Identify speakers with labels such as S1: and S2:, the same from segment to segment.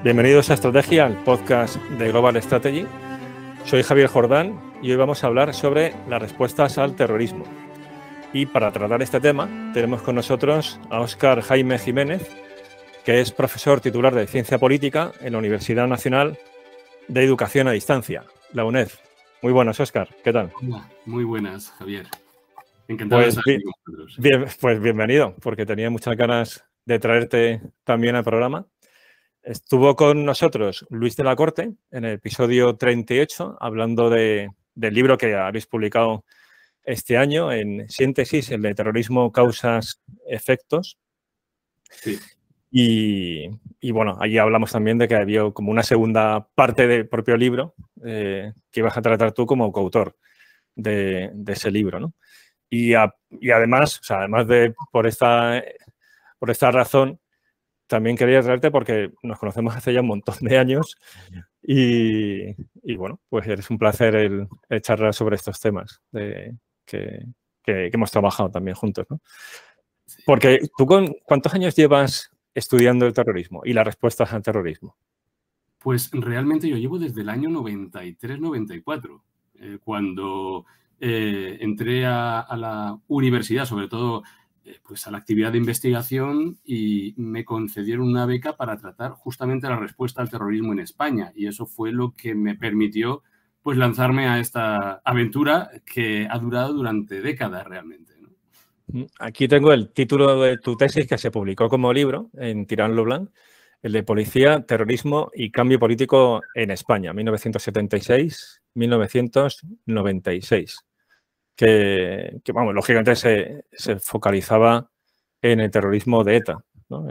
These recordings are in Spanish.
S1: Bienvenidos a Estrategia, el podcast de Global Strategy. Soy Javier Jordán y hoy vamos a hablar sobre las respuestas al terrorismo. Y para tratar este tema tenemos con nosotros a Óscar Jaime Jiménez, que es profesor titular de Ciencia Política en la Universidad Nacional de Educación a Distancia, la UNED. Muy buenas, Óscar. ¿Qué tal?
S2: Hola, muy buenas, Javier. Encantado de estar aquí con vosotros.
S1: Pues bienvenido, porque tenía muchas ganas de traerte también al programa. Estuvo con nosotros Luis de la Corte en el episodio 38, hablando del libro que habéis publicado este año, en síntesis, el de terrorismo, causas, efectos.
S2: Sí.
S1: Y bueno, allí hablamos también de que había como una segunda parte del propio libro que ibas a tratar tú como coautor de ese libro, ¿no? Y además, o sea, además de por esta razón, también quería traerte porque nos conocemos hace ya un montón de años y bueno, pues es un placer el charlar sobre estos temas que hemos trabajado también juntos, ¿no? Porque tú, ¿cuántos años llevas estudiando el terrorismo y las respuestas al terrorismo?
S2: Pues realmente yo llevo desde el año 93-94, cuando entré a la universidad, sobre todo pues a la actividad de investigación, y me concedieron una beca para tratar justamente la respuesta al terrorismo en España. Y eso fue lo que me permitió pues lanzarme a esta aventura que ha durado durante décadas realmente, ¿no?
S1: Aquí tengo el título de tu tesis que se publicó como libro en Tirant lo Blanc, el de Policía, Terrorismo y Cambio Político en España, 1976-1996. Que vamos, lógicamente se focalizaba en el terrorismo de ETA, ¿no?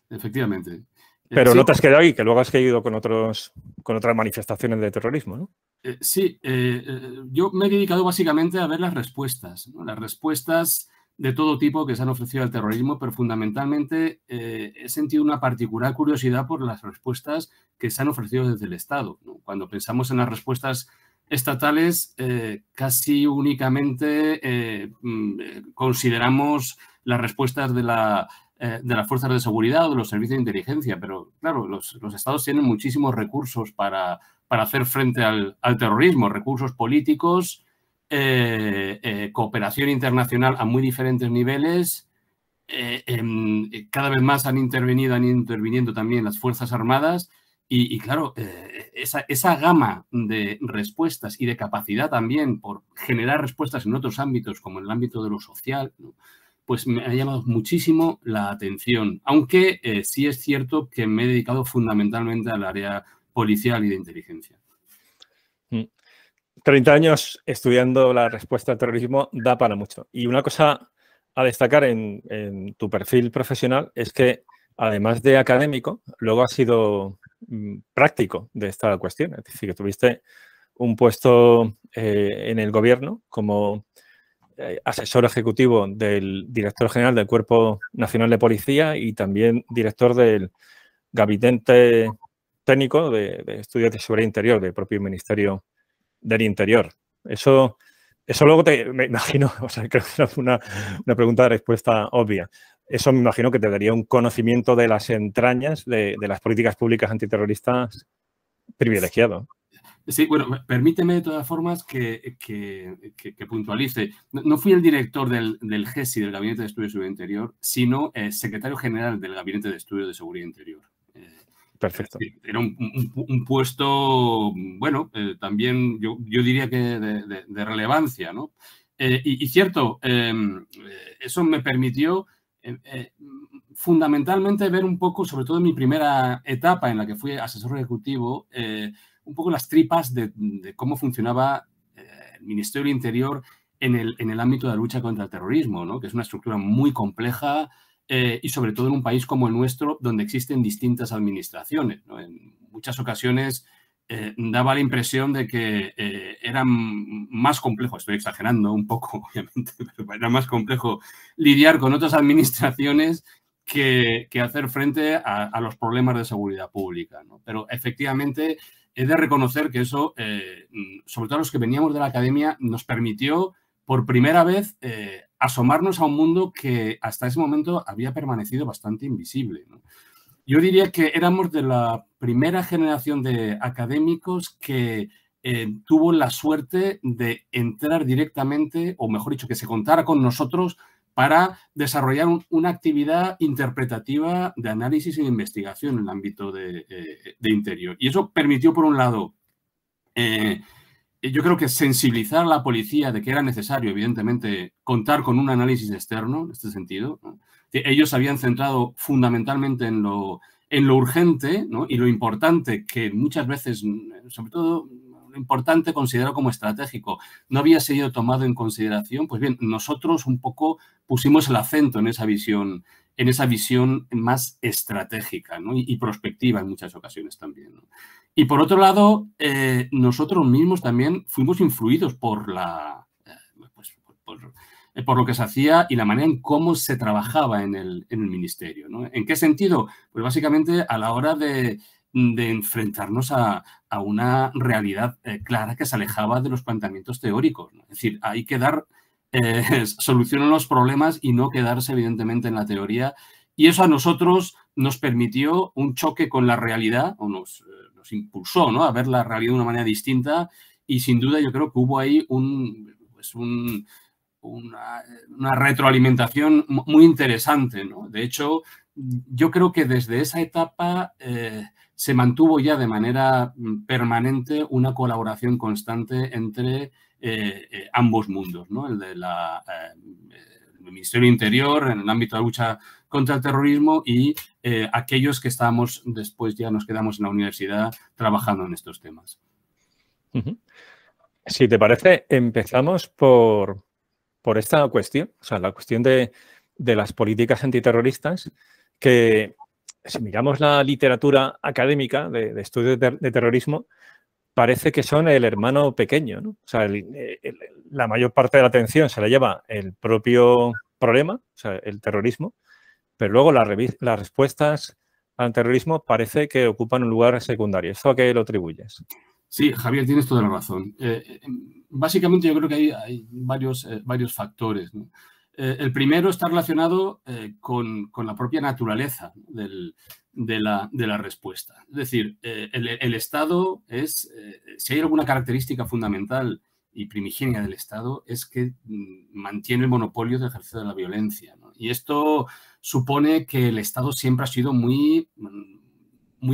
S2: Efectivamente.
S1: Pero
S2: sí.
S1: No te has quedado ahí, que luego has seguido con otras manifestaciones de terrorismo, ¿no?
S2: Sí, yo me he dedicado básicamente a ver las respuestas, ¿no? Las respuestas de todo tipo que se han ofrecido al terrorismo, pero fundamentalmente he sentido una particular curiosidad por las respuestas que se han ofrecido desde el Estado, ¿no? Cuando pensamos en las respuestas estatales, casi únicamente consideramos las respuestas de las fuerzas de seguridad o de los servicios de inteligencia, pero claro, los estados tienen muchísimos recursos para hacer frente al terrorismo, recursos políticos, cooperación internacional a muy diferentes niveles. Cada vez más han interviniendo también las Fuerzas Armadas y claro, esa gama de respuestas y de capacidad también por generar respuestas en otros ámbitos, como en el ámbito de lo social, ¿no? Pues me ha llamado muchísimo la atención, aunque sí es cierto que me he dedicado fundamentalmente al área policial y de inteligencia.
S1: 30 años estudiando la respuesta al terrorismo da para mucho. Y una cosa a destacar en tu perfil profesional es que, además de académico, luego has sido práctico de esta cuestión. Es decir, que tuviste un puesto en el gobierno como asesor ejecutivo del director general del Cuerpo Nacional de Policía y también director del Gabinete Técnico de Estudios de Seguridad Interior del propio Ministerio del Interior. Eso luego me imagino, o sea, creo que es una pregunta de respuesta obvia. Eso me imagino que te daría un conocimiento de las entrañas de las políticas públicas antiterroristas privilegiado.
S2: Sí, bueno, permíteme de todas formas que puntualice. No fui el director del GESI, del Gabinete de Estudios de Seguridad Interior, sino secretario general del Gabinete de Estudios de Seguridad Interior.
S1: Perfecto.
S2: Era un puesto, bueno, también yo diría que de relevancia, ¿no? Y cierto, eso me permitió fundamentalmente ver un poco, sobre todo en mi primera etapa en la que fui asesor ejecutivo, un poco las tripas de cómo funcionaba el Ministerio del Interior en el ámbito de la lucha contra el terrorismo, ¿no? Que es una estructura muy compleja y sobre todo en un país como el nuestro, donde existen distintas administraciones, ¿no? En muchas ocasiones daba la impresión de que era más complejo, estoy exagerando un poco, obviamente, pero era más complejo lidiar con otras administraciones que hacer frente a los problemas de seguridad pública, ¿no? Pero efectivamente he de reconocer que eso, sobre todo a los que veníamos de la academia, nos permitió por primera vez asomarnos a un mundo que hasta ese momento había permanecido bastante invisible, ¿no? Yo diría que éramos de la primera generación de académicos que tuvo la suerte de entrar directamente, o mejor dicho, que se contara con nosotros para desarrollar una actividad interpretativa de análisis e investigación en el ámbito de interior. Y eso permitió, por un lado, yo creo que sensibilizar a la policía de que era necesario, evidentemente, contar con un análisis externo, en este sentido, ¿no? Ellos se habían centrado fundamentalmente en lo urgente, ¿no? Y lo importante, que muchas veces, sobre todo lo importante considerado como estratégico, no había sido tomado en consideración. Pues bien, nosotros un poco pusimos el acento en esa visión más estratégica, ¿no? y prospectiva en muchas ocasiones también, ¿no? Y por otro lado, nosotros mismos también fuimos influidos por lo que se hacía y la manera en cómo se trabajaba en el ministerio, ¿no? ¿En qué sentido? Pues básicamente a la hora de enfrentarnos a una realidad clara que se alejaba de los planteamientos teóricos, ¿no? Es decir, hay que dar solución a los problemas y no quedarse evidentemente en la teoría. Y eso a nosotros nos permitió un choque con la realidad, o nos impulsó, ¿no? A ver la realidad de una manera distinta, y sin duda yo creo que hubo ahí una retroalimentación muy interesante, ¿no? De hecho, yo creo que desde esa etapa se mantuvo ya de manera permanente una colaboración constante entre ambos mundos, ¿no? El del Ministerio Interior en el ámbito de la lucha contra el terrorismo y aquellos que estábamos después, ya nos quedamos en la universidad trabajando en estos temas.
S1: Si te parece, empezamos por esta cuestión, o sea, la cuestión de las políticas antiterroristas, que si miramos la literatura académica de estudios de terrorismo, parece que son el hermano pequeño, ¿no? O sea, la mayor parte de la atención se la lleva el propio problema, o sea, el terrorismo, pero luego las respuestas al terrorismo parece que ocupan un lugar secundario. ¿Esto a qué lo atribuyes?
S2: Sí, Javier, tienes toda la razón. Básicamente yo creo que hay varios factores, ¿no? El primero está relacionado con la propia naturaleza de la respuesta. Es decir, el Estado es, si hay alguna característica fundamental y primigenia del Estado, es que mantiene el monopolio del ejercicio de la violencia, ¿no? Y esto supone que el Estado siempre ha sido muy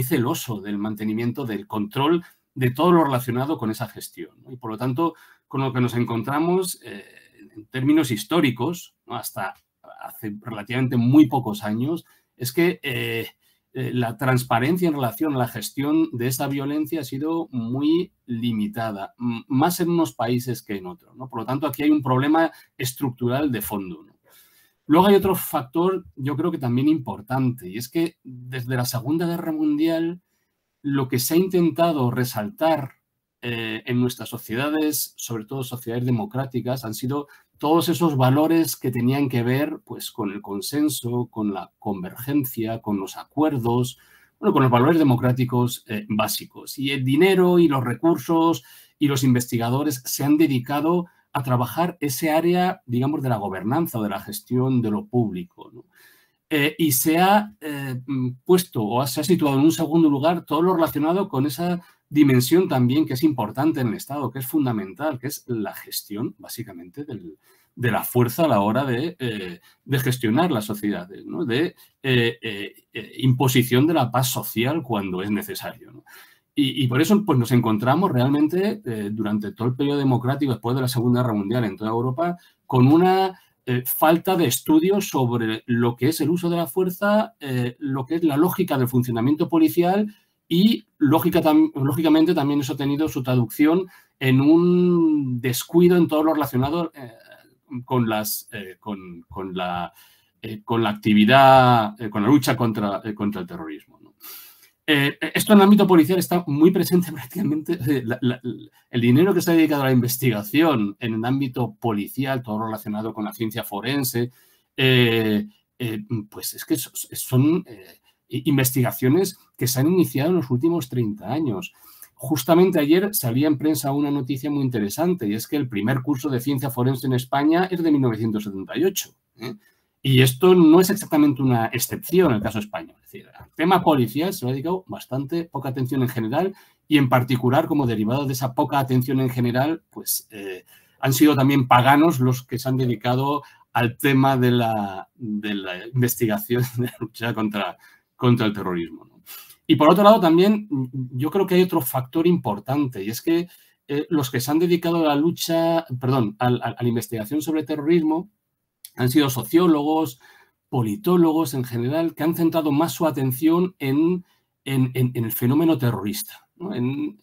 S2: celoso del mantenimiento, del control de todo lo relacionado con esa gestión, ¿no? Y por lo tanto, con lo que nos encontramos en términos históricos, ¿no? Hasta hace relativamente muy pocos años, es que la transparencia en relación a la gestión de esa violencia ha sido muy limitada, más en unos países que en otros, ¿no? Por lo tanto, aquí hay un problema estructural de fondo, ¿no? Luego hay otro factor, yo creo que también importante, y es que desde la Segunda Guerra Mundial lo que se ha intentado resaltar en nuestras sociedades, sobre todo sociedades democráticas, han sido todos esos valores que tenían que ver, pues, con el consenso, con la convergencia, con los acuerdos, bueno, con los valores democráticos básicos. Y el dinero y los recursos y los investigadores se han dedicado a trabajar ese área, digamos, de la gobernanza o de la gestión de lo público, ¿no? Y se ha puesto o se ha situado en un segundo lugar todo lo relacionado con esa dimensión también que es importante en el Estado, que es fundamental, que es la gestión, básicamente, de la fuerza a la hora de gestionar las sociedades, ¿no? De imposición de la paz social cuando es necesario, ¿no? Y por eso pues, nos encontramos realmente durante todo el periodo democrático después de la Segunda Guerra Mundial en toda Europa con una falta de estudios sobre lo que es el uso de la fuerza, lo que es la lógica del funcionamiento policial y lógicamente también eso ha tenido su traducción en un descuido en todo lo relacionado con la actividad, con la lucha contra el terrorismo, ¿no? Esto en el ámbito policial está muy presente prácticamente. El dinero que se ha dedicado a la investigación en el ámbito policial, todo relacionado con la ciencia forense, pues es que son investigaciones que se han iniciado en los últimos 30 años. justamente ayer salía en prensa una noticia muy interesante, y es que el primer curso de ciencia forense en España es de 1978. Y esto no es exactamente una excepción en el caso español. Es decir, al tema policial se le ha dedicado bastante poca atención en general, y en particular, como derivado de esa poca atención en general, pues han sido también paganos los que se han dedicado al tema de la investigación de la lucha contra el terrorismo, ¿no? Y por otro lado también yo creo que hay otro factor importante, y es que los que se han dedicado a la lucha, perdón, a la investigación sobre terrorismo han sido sociólogos, politólogos en general, que han centrado más su atención en el fenómeno terrorista, ¿no? En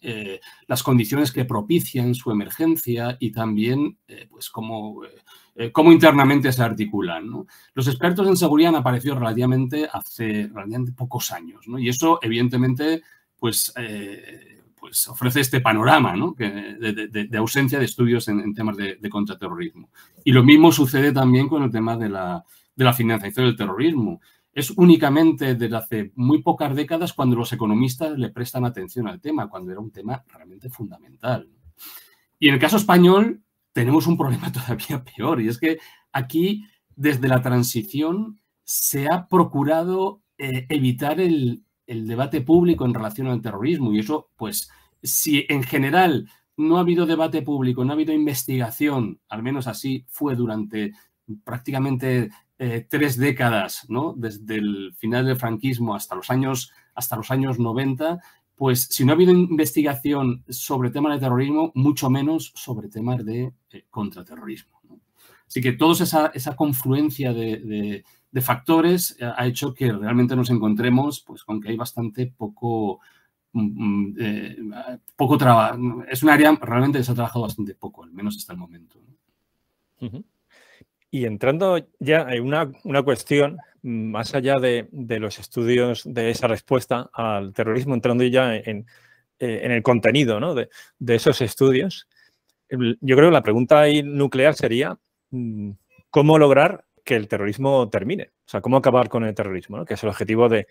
S2: las condiciones que propician su emergencia y también pues cómo internamente se articulan, ¿no? Los expertos en seguridad han aparecido hace relativamente pocos años, ¿no? Y eso, evidentemente, pues ofrece este panorama, ¿no? de ausencia de estudios en temas de contraterrorismo. Y lo mismo sucede también con el tema de la financiación del terrorismo. Es únicamente desde hace muy pocas décadas cuando los economistas le prestan atención al tema, cuando era un tema realmente fundamental. Y en el caso español tenemos un problema todavía peor, y es que aquí, desde la transición, se ha procurado evitar el debate público en relación al terrorismo. Y eso, pues, si en general no ha habido debate público, no ha habido investigación, al menos así fue durante prácticamente 3 décadas, ¿no? Desde el final del franquismo hasta los años 90, pues si no ha habido investigación sobre temas de terrorismo, mucho menos sobre temas de contraterrorismo, ¿no? Así que toda esa confluencia de factores ha hecho que realmente nos encontremos pues con que hay bastante poco trabajo. Es un área realmente que se ha trabajado bastante poco, al menos hasta el momento, ¿no?
S1: Uh-huh. Y entrando ya en una cuestión más allá de los estudios de esa respuesta al terrorismo, entrando ya en el contenido, ¿no? de esos estudios, yo creo que la pregunta ahí nuclear sería ¿cómo lograr que el terrorismo termine? O sea, ¿cómo acabar con el terrorismo, ¿no? Que es el objetivo de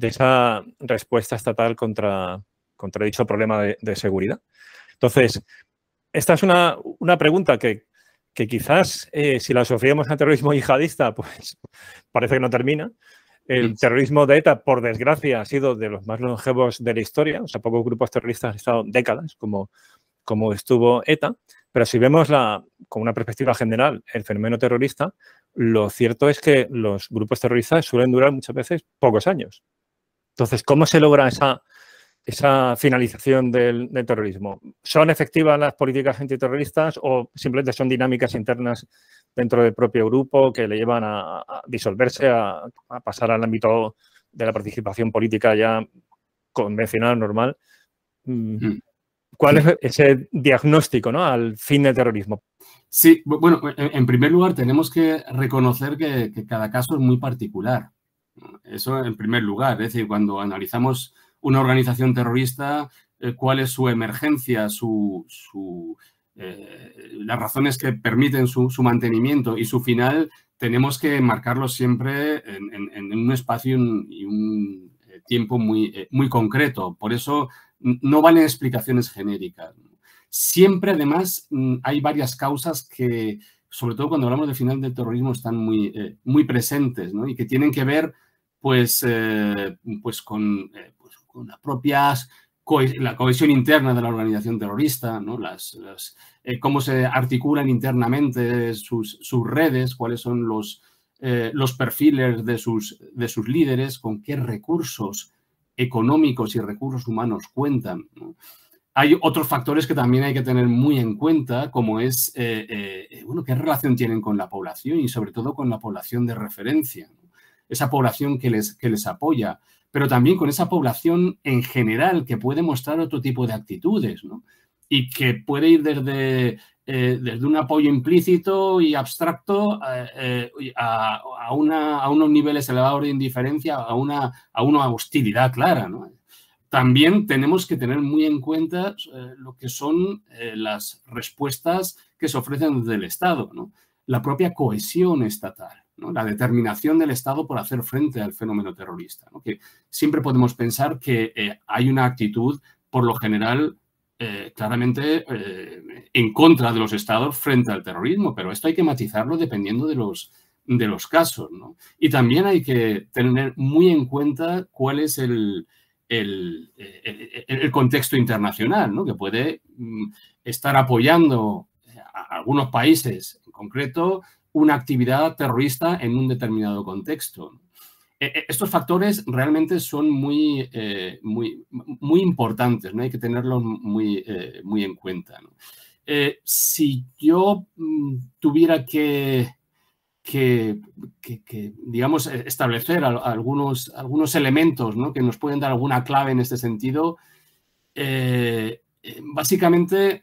S1: esa respuesta estatal contra dicho problema de seguridad. Entonces, esta es una pregunta que quizás si la asociamos al terrorismo yihadista, pues parece que no termina. El terrorismo de ETA, por desgracia, ha sido de los más longevos de la historia. O sea, pocos grupos terroristas han estado décadas, como estuvo ETA. Pero si vemos con una perspectiva general el fenómeno terrorista, lo cierto es que los grupos terroristas suelen durar muchas veces pocos años. Entonces, ¿cómo se logra esa finalización del terrorismo? ¿Son efectivas las políticas antiterroristas o simplemente son dinámicas internas dentro del propio grupo que le llevan a disolverse, a pasar al ámbito de la participación política ya convencional, normal? ¿Cuál es ese diagnóstico, ¿no?, al fin del terrorismo?
S2: Sí, bueno, en primer lugar tenemos que reconocer que cada caso es muy particular. Eso en primer lugar, es decir, cuando analizamos una organización terrorista, cuál es su emergencia, las razones que permiten su mantenimiento y su final, tenemos que marcarlo siempre en un espacio y un tiempo muy concreto. Por eso no valen explicaciones genéricas. Siempre, además, hay varias causas que, sobre todo cuando hablamos del final del terrorismo, están muy presentes, ¿no? Y que tienen que ver pues con la propia la cohesión interna de la organización terrorista, ¿no? Cómo se articulan internamente sus redes, cuáles son los perfiles de sus líderes, con qué recursos económicos y recursos humanos cuentan, ¿no? Hay otros factores que también hay que tener muy en cuenta, como es qué relación tienen con la población y sobre todo con la población de referencia, ¿no? Esa población que les apoya, pero también con esa población en general que puede mostrar otro tipo de actitudes, ¿no? Y que puede ir desde un apoyo implícito y abstracto a unos niveles elevados de indiferencia, a una hostilidad clara, ¿no? También tenemos que tener muy en cuenta lo que son las respuestas que se ofrecen desde el Estado, ¿no? La propia cohesión estatal, ¿no? La determinación del Estado por hacer frente al fenómeno terrorista, ¿no? Que siempre podemos pensar que hay una actitud por lo general, claramente en contra de los estados frente al terrorismo, pero esto hay que matizarlo dependiendo de los casos, ¿no? Y también hay que tener muy en cuenta cuál es el contexto internacional, ¿no? Que puede estar apoyando a algunos países en concreto una actividad terrorista en un determinado contexto. Estos factores realmente son muy importantes, ¿no? Hay que tenerlos muy en cuenta, ¿no? Si yo tuviera que digamos, establecer algunos elementos, ¿no? Que nos pueden dar alguna clave en este sentido, básicamente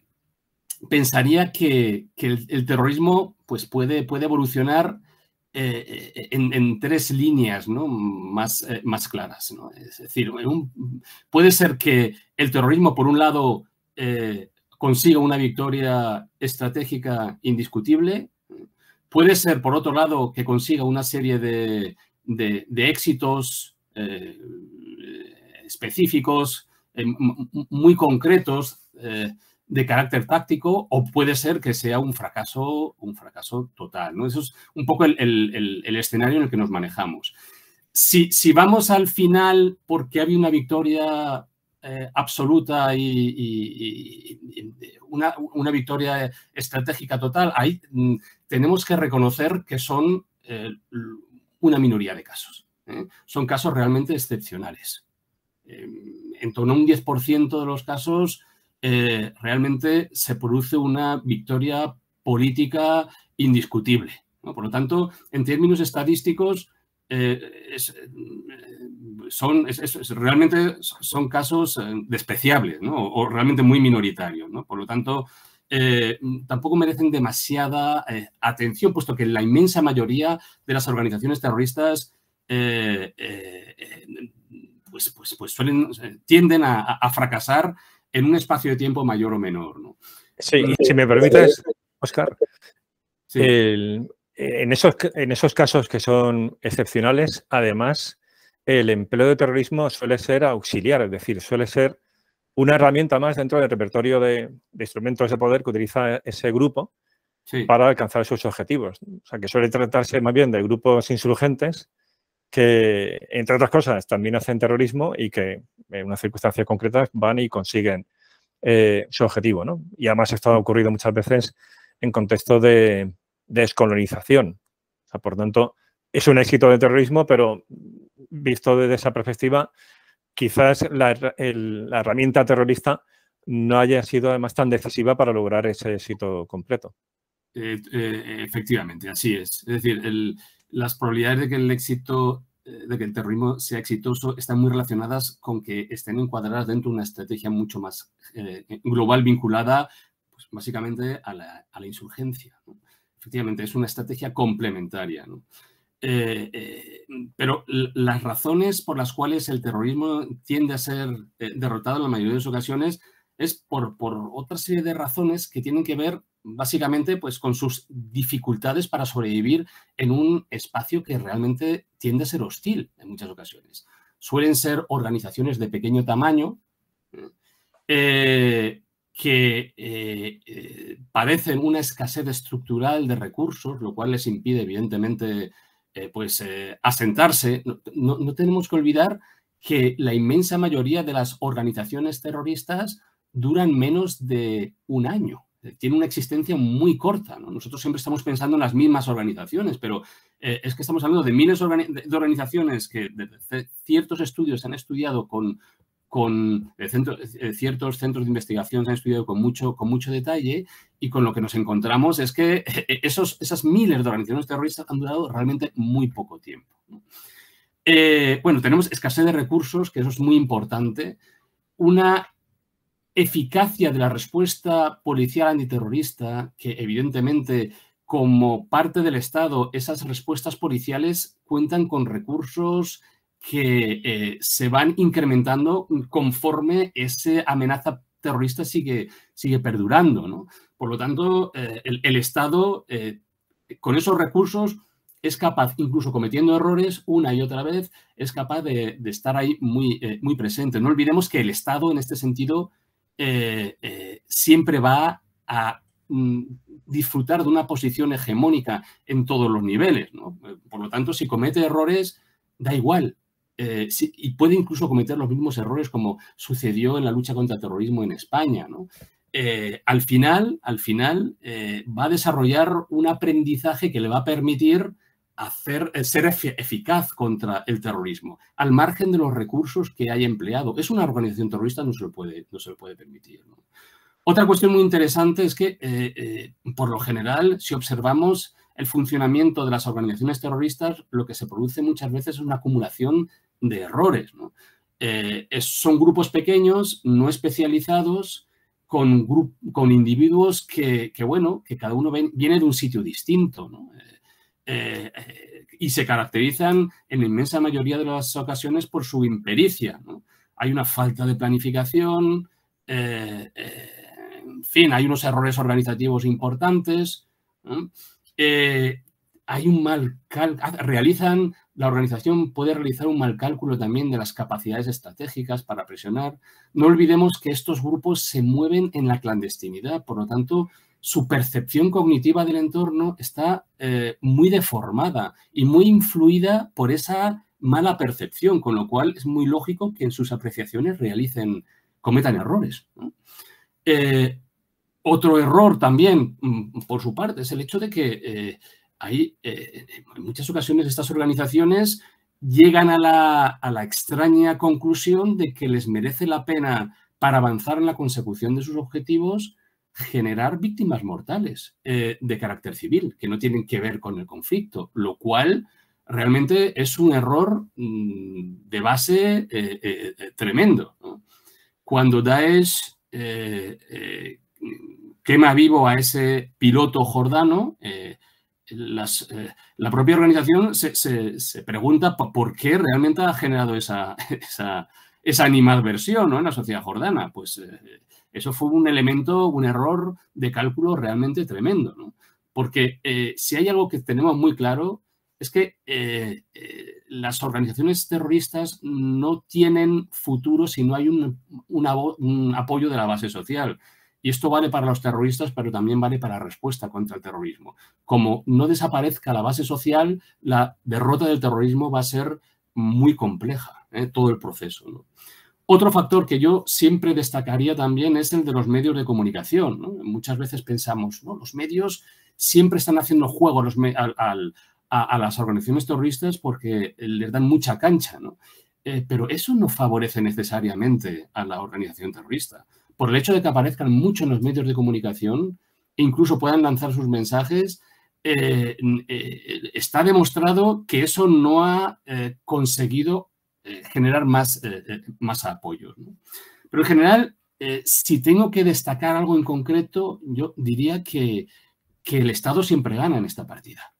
S2: pensaría que el terrorismo pues, puede evolucionar en 3 líneas, ¿no? más claras, ¿no? Es decir, puede ser que el terrorismo, por un lado, consiga una victoria estratégica indiscutible. Puede ser, por otro lado, que consiga una serie de éxitos específicos, muy concretos, de carácter táctico, o puede ser que sea un fracaso total, ¿no? Eso es un poco el escenario en el que nos manejamos. Si vamos al final porque había una victoria absoluta y una victoria estratégica total, ahí tenemos que reconocer que son una minoría de casos. Son casos realmente excepcionales. En torno a un 10% de los casos realmente se produce una victoria política indiscutible, ¿no? Por lo tanto, en términos estadísticos, realmente son casos despreciables, ¿no? O realmente muy minoritarios, ¿no? Por lo tanto, tampoco merecen demasiada atención, puesto que la inmensa mayoría de las organizaciones terroristas tienden a fracasar en un espacio de tiempo mayor o menor, ¿no?
S1: Sí, y si me permites, Óscar,
S2: sí.
S1: En esos casos que son excepcionales, además, el empleo de terrorismo suele ser auxiliar, es decir, suele ser una herramienta más dentro del repertorio de instrumentos de poder que utiliza ese grupo para alcanzar sus objetivos. O sea, que suele tratarse más bien de grupos insurgentes que, entre otras cosas, también hacen terrorismo y que en unas circunstancias concretas van y consiguen su objetivo, ¿no? Y además esto ha ocurrido muchas veces en contexto de descolonización. O sea, por tanto, es un éxito del terrorismo, pero visto desde esa perspectiva, quizás la herramienta terrorista no haya sido además tan decisiva para lograr ese éxito completo.
S2: Efectivamente, así es. Es decir, las probabilidades de que el terrorismo sea exitoso están muy relacionadas con que estén encuadradas dentro de una estrategia mucho más global, vinculada pues, básicamente a la insurgencia, ¿no? Efectivamente, es una estrategia complementaria, ¿no? Pero las razones por las cuales el terrorismo tiende a ser derrotado en la mayoría de las ocasiones es por otra serie de razones que tienen que ver básicamente pues, con sus dificultades para sobrevivir en un espacio que realmente tiende a ser hostil en muchas ocasiones. Suelen ser organizaciones de pequeño tamaño que padecen una escasez estructural de recursos, lo cual les impide, evidentemente, asentarse. No tenemos que olvidar que la inmensa mayoría de las organizaciones terroristas duran menos de un año. Tienen una existencia muy corta, ¿no? Nosotros siempre estamos pensando en las mismas organizaciones, pero es que estamos hablando de miles de organizaciones que ciertos estudios se han estudiado ciertos centros de investigación se han estudiado con mucho detalle, y con lo que nos encontramos es que esas miles de organizaciones terroristas han durado realmente muy poco tiempo, ¿no? Bueno, tenemos escasez de recursos, que eso es muy importante, una eficacia de la respuesta policial antiterrorista, que evidentemente como parte del Estado esas respuestas policiales cuentan con recursos que se van incrementando conforme esa amenaza terrorista sigue perdurando, ¿no? Por lo tanto, el Estado, con esos recursos, es capaz, incluso cometiendo errores una y otra vez, es capaz de estar ahí muy presente. No olvidemos que el Estado, en este sentido, siempre va a disfrutar de una posición hegemónica en todos los niveles, ¿no? Por lo tanto, si comete errores, da igual. Y puede incluso cometer los mismos errores como sucedió en la lucha contra el terrorismo en España, ¿no? Al final va a desarrollar un aprendizaje que le va a permitir ser eficaz contra el terrorismo, al margen de los recursos que haya empleado. Es una organización terrorista, no se lo puede permitir, ¿no? Otra cuestión muy interesante es que, por lo general, si observamos el funcionamiento de las organizaciones terroristas, lo que se produce muchas veces es una acumulación de errores, ¿no? Son grupos pequeños, no especializados, con individuos que cada uno viene de un sitio distinto, ¿no? Y se caracterizan en la inmensa mayoría de las ocasiones por su impericia, ¿no? Hay una falta de planificación, en fin, hay unos errores organizativos importantes, ¿no? Hay un la organización puede realizar un mal cálculo también de las capacidades estratégicas para presionar. No olvidemos que estos grupos se mueven en la clandestinidad, por lo tanto, su percepción cognitiva del entorno está muy deformada y muy influida por esa mala percepción, con lo cual es muy lógico que en sus apreciaciones cometan errores, ¿no? Otro error también, por su parte, es el hecho de que en muchas ocasiones estas organizaciones llegan a la extraña conclusión de que les merece la pena, para avanzar en la consecución de sus objetivos, generar víctimas mortales de carácter civil, que no tienen que ver con el conflicto, lo cual realmente es un error de base tremendo, ¿no? Cuando Daesh quema vivo a ese piloto jordano, la propia organización se pregunta por qué realmente ha generado esa animadversión, ¿no?, en la sociedad jordana. Pues eso fue un error de cálculo realmente tremendo, ¿no? Porque si hay algo que tenemos muy claro es que las organizaciones terroristas no tienen futuro si no hay un apoyo de la base social. Y esto vale para los terroristas, pero también vale para la respuesta contra el terrorismo. Como no desaparezca la base social, la derrota del terrorismo va a ser muy compleja, todo el proceso, ¿no? Otro factor que yo siempre destacaría también es el de los medios de comunicación, ¿no? Muchas veces pensamos, ¿no?, los medios siempre están haciendo juego a las organizaciones terroristas porque les dan mucha cancha, ¿no? Pero eso no favorece necesariamente a la organización terrorista. Por el hecho de que aparezcan mucho en los medios de comunicación e incluso puedan lanzar sus mensajes, está demostrado que eso no ha conseguido generar más apoyos, ¿no? Pero en general, si tengo que destacar algo en concreto, yo diría que el Estado siempre gana en esta partida.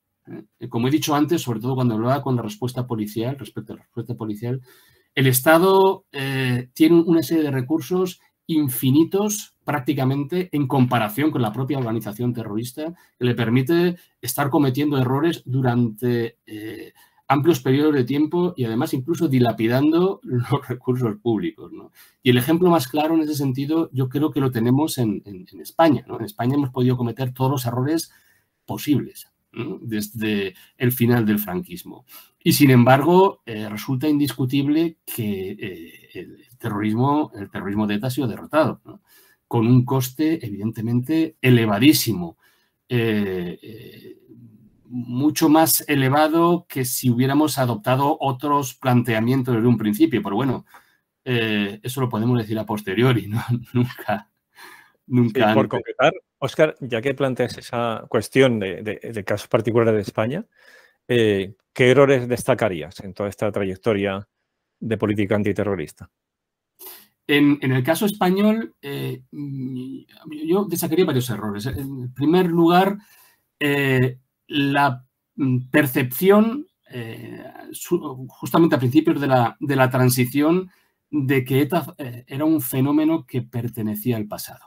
S2: Como he dicho antes, sobre todo cuando hablaba con respecto a la respuesta policial, el Estado tiene una serie de recursos infinitos prácticamente en comparación con la propia organización terrorista, que le permite estar cometiendo errores durante amplios periodos de tiempo y además incluso dilapidando los recursos públicos, ¿no? Y el ejemplo más claro en ese sentido yo creo que lo tenemos en España, ¿no? En España hemos podido cometer todos los errores posibles, ¿no?, desde el final del franquismo. Y sin embargo, resulta indiscutible que el terrorismo de ETA ha sido derrotado, ¿no?, con un coste evidentemente elevadísimo, mucho más elevado que si hubiéramos adoptado otros planteamientos desde un principio. Pero bueno, eso lo podemos decir a posteriori, ¿no? Nunca
S1: Sí, por
S2: antes.
S1: concretar, Óscar, ya que planteas esa cuestión de casos particulares de España, ¿qué errores destacarías en toda esta trayectoria de política antiterrorista?
S2: En el caso español, yo destacaría varios errores. En primer lugar, la percepción, justamente a principios de la transición, de que ETA era un fenómeno que pertenecía al pasado.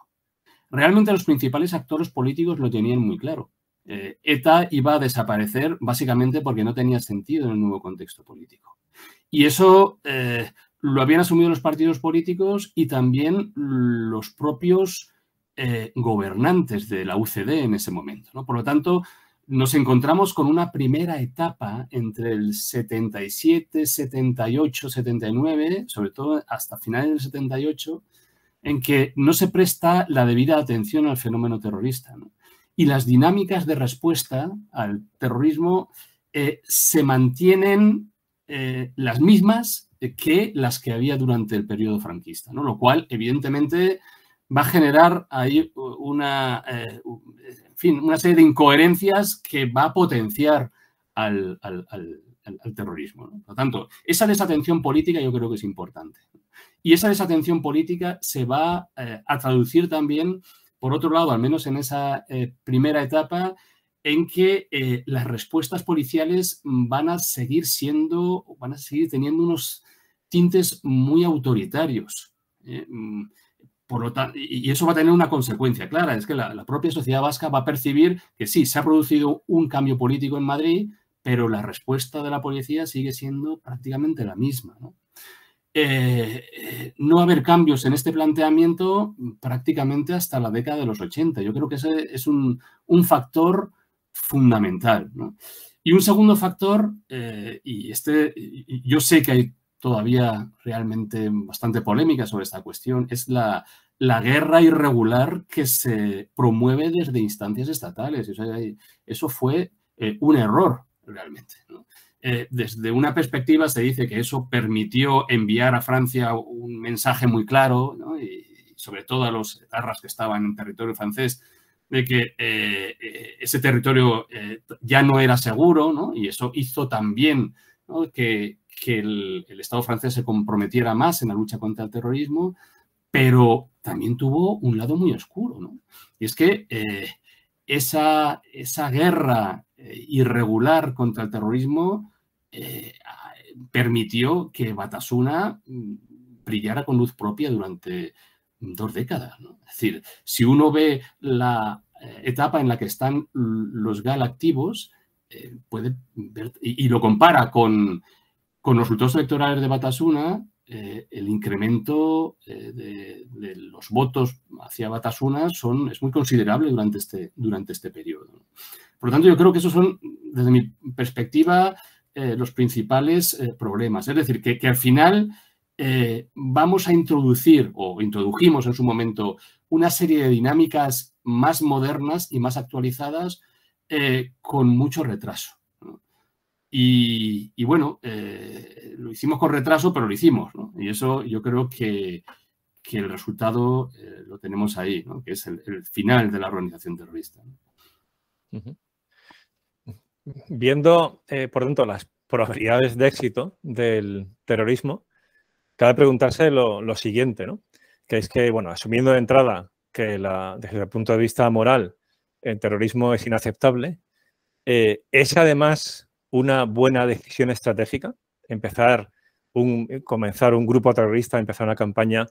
S2: Realmente los principales actores políticos lo tenían muy claro. ETA iba a desaparecer básicamente porque no tenía sentido en el nuevo contexto político. Y eso lo habían asumido los partidos políticos y también los propios gobernantes de la UCD en ese momento, ¿no? Por lo tanto, nos encontramos con una primera etapa entre el 77, 78, 79, sobre todo hasta finales del 78, en que no se presta la debida atención al fenómeno terrorista, ¿no? Y las dinámicas de respuesta al terrorismo se mantienen las mismas que las que había durante el periodo franquista, ¿no? Lo cual, evidentemente, va a generar ahí una serie de incoherencias que va a potenciar al terrorismo, ¿no? Por lo tanto, esa desatención política yo creo que es importante. Y esa desatención política se va a traducir también, por otro lado, al menos en esa primera etapa, en que las respuestas policiales van a seguir teniendo unos tintes muy autoritarios. Por lo tanto, y eso va a tener una consecuencia clara, es que la propia sociedad vasca va a percibir que sí, se ha producido un cambio político en Madrid, pero la respuesta de la policía sigue siendo prácticamente la misma, ¿no? No haber cambios en este planteamiento prácticamente hasta la década de los 80. Yo creo que ese es un factor fundamental, ¿no? Y un segundo factor, yo sé que hay todavía realmente bastante polémica sobre esta cuestión, es la guerra irregular que se promueve desde instancias estatales. O sea, eso fue un error realmente, ¿no? Desde una perspectiva se dice que eso permitió enviar a Francia un mensaje muy claro, ¿no? Y sobre todo a los etarras que estaban en territorio francés, de que ese territorio ya no era seguro, ¿no? Y eso hizo también, ¿no?, que el Estado francés se comprometiera más en la lucha contra el terrorismo, pero también tuvo un lado muy oscuro, ¿no? Y es que esa guerra irregular contra el terrorismo permitió que Batasuna brillara con luz propia durante 2 décadas, ¿no? Es decir, si uno ve la etapa en la que están los GAL activos, puede ver, y lo compara con los resultados electorales de Batasuna, el incremento de los votos hacia Batasuna es muy considerable durante este periodo. Por lo tanto, yo creo que esos son, desde mi perspectiva, los principales problemas. Es decir, que al final vamos a introducir, o introdujimos en su momento, una serie de dinámicas más modernas y más actualizadas con mucho retraso, ¿no? Y bueno, lo hicimos con retraso, pero lo hicimos, ¿no? Y eso yo creo que el resultado lo tenemos ahí, ¿no? Que es el final de la organización terrorista, ¿no?
S1: Uh-huh. Viendo, por tanto, las probabilidades de éxito del terrorismo, cabe preguntarse lo siguiente, ¿no? Que es que, bueno, asumiendo de entrada que desde el punto de vista moral el terrorismo es inaceptable, ¿es además una buena decisión estratégica comenzar un grupo terrorista, empezar una campaña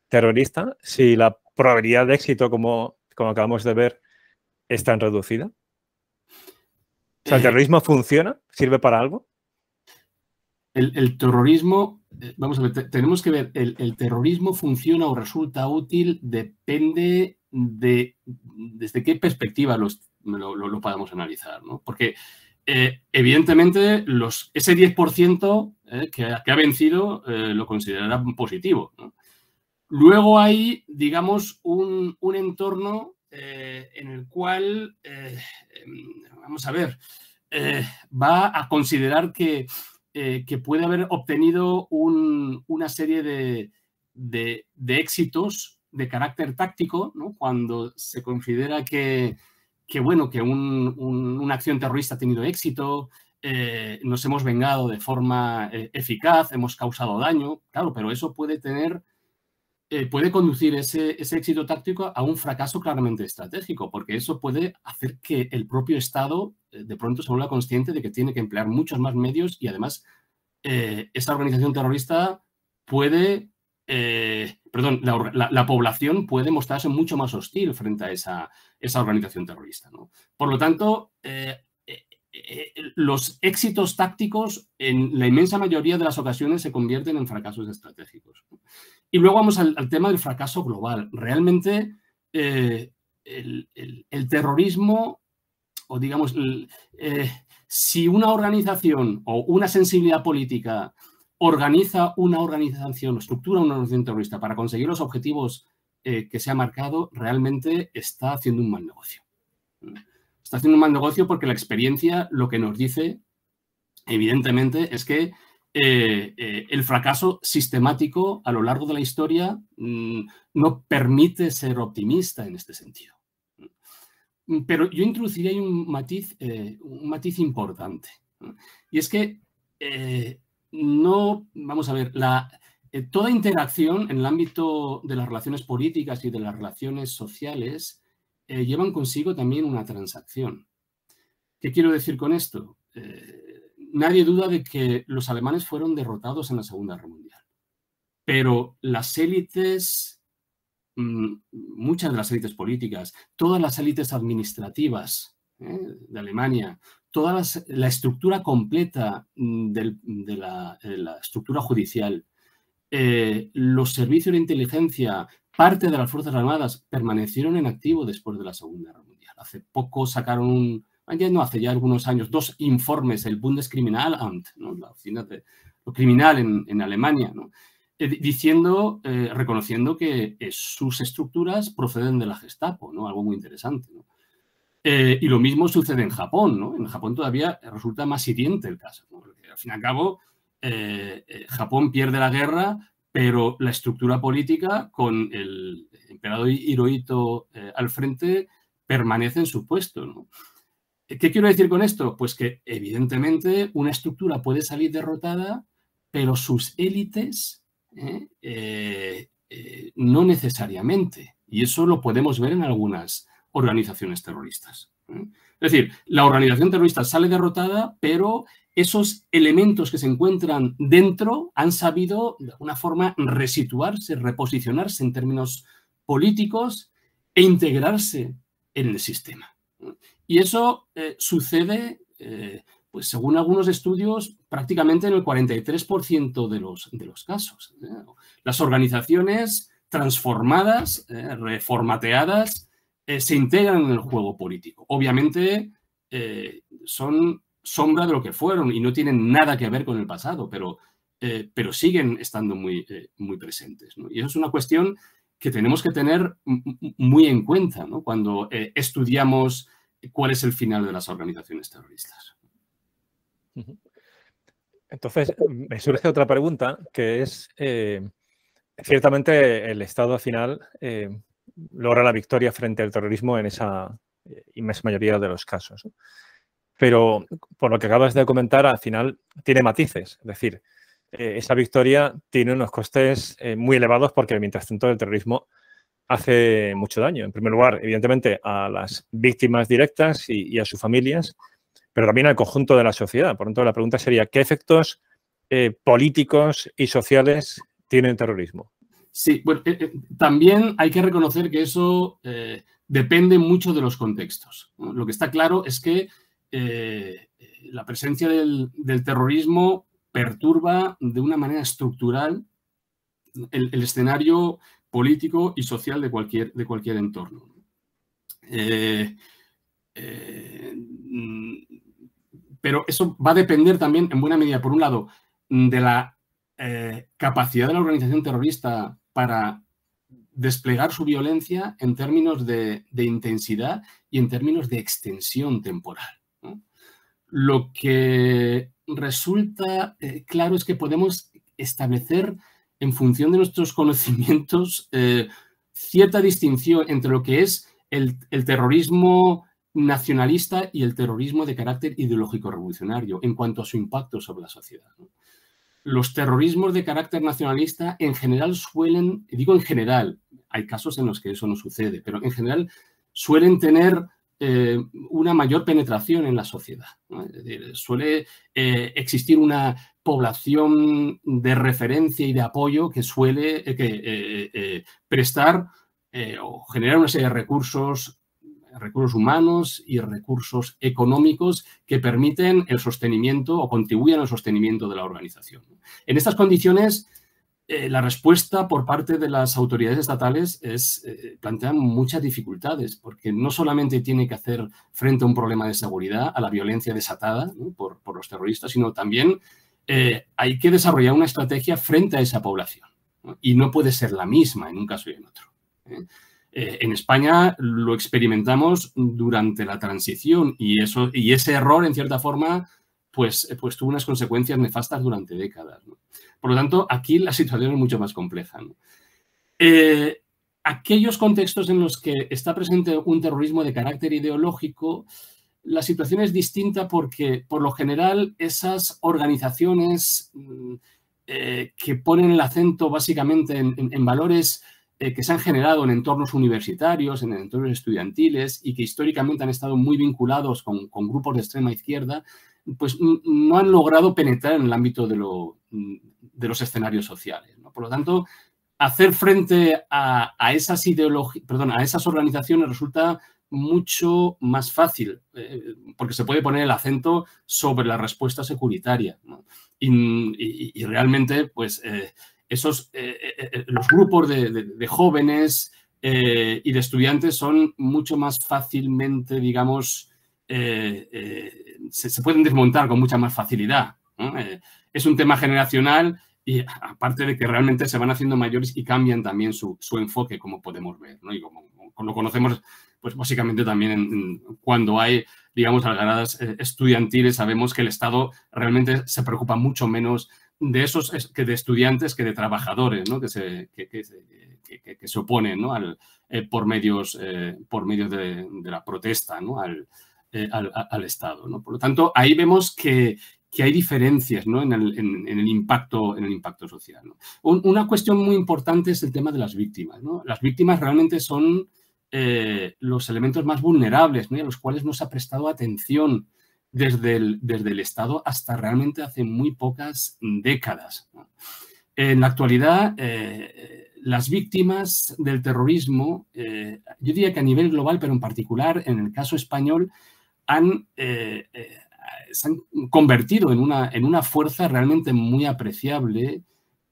S1: terrorista, si la probabilidad de éxito, como acabamos de ver, es tan reducida? O sea, ¿el terrorismo funciona? ¿Sirve para algo?
S2: El terrorismo, vamos a ver, tenemos que ver, el terrorismo funciona o resulta útil depende de desde qué perspectiva lo podamos analizar, ¿no? Porque evidentemente ese 10% que ha vencido lo considerará positivo, ¿no? Luego hay, digamos, un entorno en el cual, vamos a ver, va a considerar que puede haber obtenido una serie de éxitos de carácter táctico, ¿no? Cuando se considera que una acción terrorista ha tenido éxito, nos hemos vengado de forma eficaz, hemos causado daño, claro, pero eso puede conducir ese éxito táctico a un fracaso claramente estratégico, porque eso puede hacer que el propio Estado de pronto se vuelva consciente de que tiene que emplear muchos más medios y además esa organización terrorista puede la población puede mostrarse mucho más hostil frente a esa organización terrorista, ¿no? Por lo tanto, los éxitos tácticos en la inmensa mayoría de las ocasiones se convierten en fracasos estratégicos, ¿no? Y luego vamos al tema del fracaso global. Realmente el terrorismo, o digamos, si una organización o una sensibilidad política organiza una organización, estructura una organización terrorista para conseguir los objetivos que se ha marcado, realmente está haciendo un mal negocio. Está haciendo un mal negocio porque la experiencia lo que nos dice, evidentemente, es que el fracaso sistemático a lo largo de la historia no permite ser optimista en este sentido. Pero yo introduciría ahí un matiz importante, ¿no? Y es que vamos a ver, toda interacción en el ámbito de las relaciones políticas y de las relaciones sociales llevan consigo también una transacción. ¿Qué quiero decir con esto? Nadie duda de que los alemanes fueron derrotados en la Segunda Guerra Mundial, pero las élites, muchas de las élites políticas, todas las élites administrativas de Alemania, toda la estructura completa de la estructura judicial, los servicios de inteligencia, parte de las Fuerzas Armadas permanecieron en activo después de la Segunda Guerra Mundial. Hace poco sacaron hace ya algunos años, 2 informes, el Bundeskriminalamt, ¿no? La oficina de lo criminal en Alemania, ¿no? Reconociendo que sus estructuras proceden de la Gestapo, ¿no? Algo muy interesante, ¿no? Y lo mismo sucede en Japón, ¿no? En Japón todavía resulta más hiriente el caso, ¿no? Porque al fin y al cabo, Japón pierde la guerra, pero la estructura política, con el emperador Hirohito al frente, permanece en su puesto, ¿no? ¿Qué quiero decir con esto? Pues que, evidentemente, una estructura puede salir derrotada, pero sus élites no necesariamente. Y eso lo podemos ver en algunas organizaciones terroristas. Es decir, la organización terrorista sale derrotada, pero esos elementos que se encuentran dentro han sabido, de alguna forma, resituarse, reposicionarse en términos políticos e integrarse en el sistema. Y eso sucede, pues según algunos estudios, prácticamente en el 43% de los casos. Las organizaciones transformadas, reformateadas, se integran en el juego político. Obviamente son sombra de lo que fueron y no tienen nada que ver con el pasado, pero siguen estando muy presentes, ¿no? Y eso es una cuestión que tenemos que tener muy en cuenta, ¿no? Cuando estudiamos cuál es el final de las organizaciones terroristas.
S1: Entonces, me surge otra pregunta, que es, ciertamente el Estado al final logra la victoria frente al terrorismo en esa inmensa mayoría de los casos, ¿no? Pero, por lo que acabas de comentar, al final tiene matices. Es decir, esa victoria tiene unos costes muy elevados porque, mientras tanto, el terrorismo hace mucho daño. En primer lugar, evidentemente, a las víctimas directas y a sus familias, pero también al conjunto de la sociedad. Por lo tanto, la pregunta sería, ¿qué efectos políticos y sociales tiene el terrorismo?
S2: Sí, bueno, también hay que reconocer que eso depende mucho de los contextos, ¿no? Lo que está claro es que la presencia del terrorismo perturba de una manera estructural el escenario político y social de cualquier entorno. Pero eso va a depender también, en buena medida, por un lado, de la capacidad de la organización terrorista para desplegar su violencia en términos de intensidad y en términos de extensión temporal, ¿no? Lo que resulta claro es que podemos establecer, en función de nuestros conocimientos, cierta distinción entre lo que es el terrorismo nacionalista y el terrorismo de carácter ideológico revolucionario en cuanto a su impacto sobre la sociedad, ¿no? Los terrorismos de carácter nacionalista en general suelen, digo en general, hay casos en los que eso no sucede, pero en general suelen tener una mayor penetración en la sociedad, ¿no? Es decir, suele existir una población de referencia y de apoyo que suele prestar o generar una serie de recursos humanos y recursos económicos que permiten el sostenimiento o contribuyen al sostenimiento de la organización. En estas condiciones, la respuesta por parte de las autoridades estatales plantea muchas dificultades, porque no solamente tiene que hacer frente a un problema de seguridad, a la violencia desatada, ¿no?, por los terroristas, sino también hay que desarrollar una estrategia frente a esa población, ¿no? Y no puede ser la misma en un caso y en otro. En España lo experimentamos durante la transición y ese error, en cierta forma, pues tuvo unas consecuencias nefastas durante décadas, ¿no? Por lo tanto, aquí la situación es mucho más compleja, ¿no? Aquellos contextos en los que está presente un terrorismo de carácter ideológico, la situación es distinta porque, por lo general, esas organizaciones que ponen el acento básicamente en valores que se han generado en entornos universitarios, en entornos estudiantiles y que históricamente han estado muy vinculados con grupos de extrema izquierda, pues no han logrado penetrar en el ámbito de los escenarios sociales, ¿no? Por lo tanto, hacer frente a esas organizaciones resulta mucho más fácil, porque se puede poner el acento sobre la respuesta securitaria, ¿no? Y realmente, pues, los grupos de jóvenes y de estudiantes son mucho más fácilmente, digamos, se pueden desmontar con mucha más facilidad, ¿no? Es un tema generacional y aparte de que realmente se van haciendo mayores y cambian también su enfoque, como podemos ver, ¿no? Y como lo conocemos, pues básicamente también cuando hay, digamos, algaradas estudiantiles, sabemos que el Estado realmente se preocupa mucho menos de esos que de estudiantes que de trabajadores, ¿no?, que se oponen, ¿no?, por medios de la protesta, ¿no?, al Estado, ¿no? Por lo tanto, ahí vemos que hay diferencias, ¿no?, en el impacto social, ¿no? Una cuestión muy importante es el tema de las víctimas, ¿no? Las víctimas realmente son los elementos más vulnerables, ¿no?, y a los cuales no se ha prestado atención desde el Estado hasta realmente hace muy pocas décadas, ¿no? En la actualidad, las víctimas del terrorismo, yo diría que a nivel global, pero en particular en el caso español, se han convertido en una fuerza realmente muy apreciable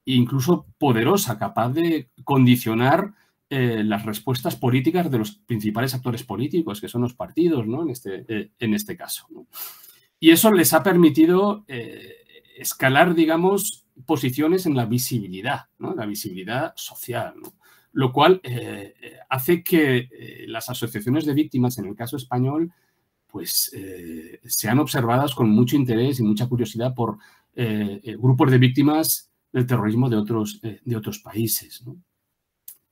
S2: e incluso poderosa, capaz de condicionar las respuestas políticas de los principales actores políticos, que son los partidos, ¿no?, en este caso, ¿no? Y eso les ha permitido escalar, digamos, posiciones en la visibilidad, ¿no?, la visibilidad social, ¿no? Lo cual hace que las asociaciones de víctimas, en el caso español, pues sean observadas con mucho interés y mucha curiosidad por grupos de víctimas del terrorismo de otros países, ¿no?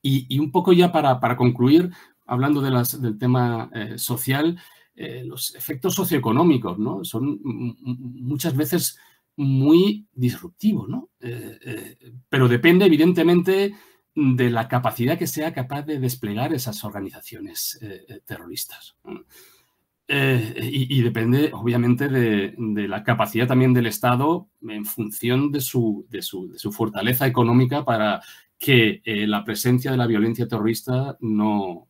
S2: Y un poco ya para concluir, hablando del tema social, los efectos socioeconómicos, ¿no?, son muchas veces muy disruptivos, ¿no? Pero depende, evidentemente, de la capacidad que sea capaz de desplegar esas organizaciones terroristas, ¿no? Y depende, obviamente, de la capacidad también del Estado en función de su fortaleza económica para que la presencia de la violencia terrorista no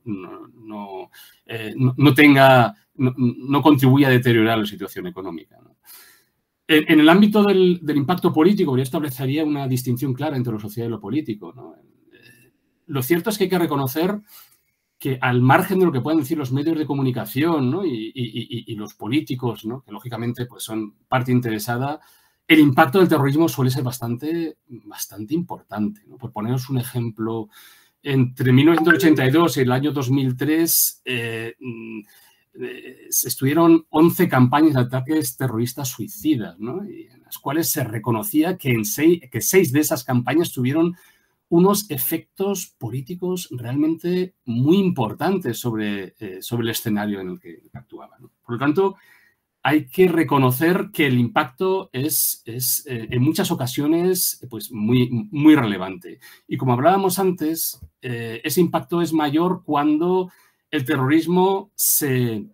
S2: contribuya a deteriorar la situación económica, ¿no? En el ámbito del impacto político, yo establecería una distinción clara entre lo social y lo político, ¿no? Lo cierto es que hay que reconocer que al margen de lo que puedan decir los medios de comunicación, ¿no?, y los políticos, ¿no?, que lógicamente pues son parte interesada, el impacto del terrorismo suele ser bastante importante, ¿no? Por poneros un ejemplo, entre 1982 y el año 2003 se estudiaron 11 campañas de ataques terroristas suicidas, ¿no?, y en las cuales se reconocía que 6 de esas campañas tuvieron unos efectos políticos realmente muy importantes sobre el escenario en el que actuaban, ¿no? Por lo tanto, hay que reconocer que el impacto es en muchas ocasiones pues muy relevante. Y como hablábamos antes, ese impacto es mayor cuando el terrorismo se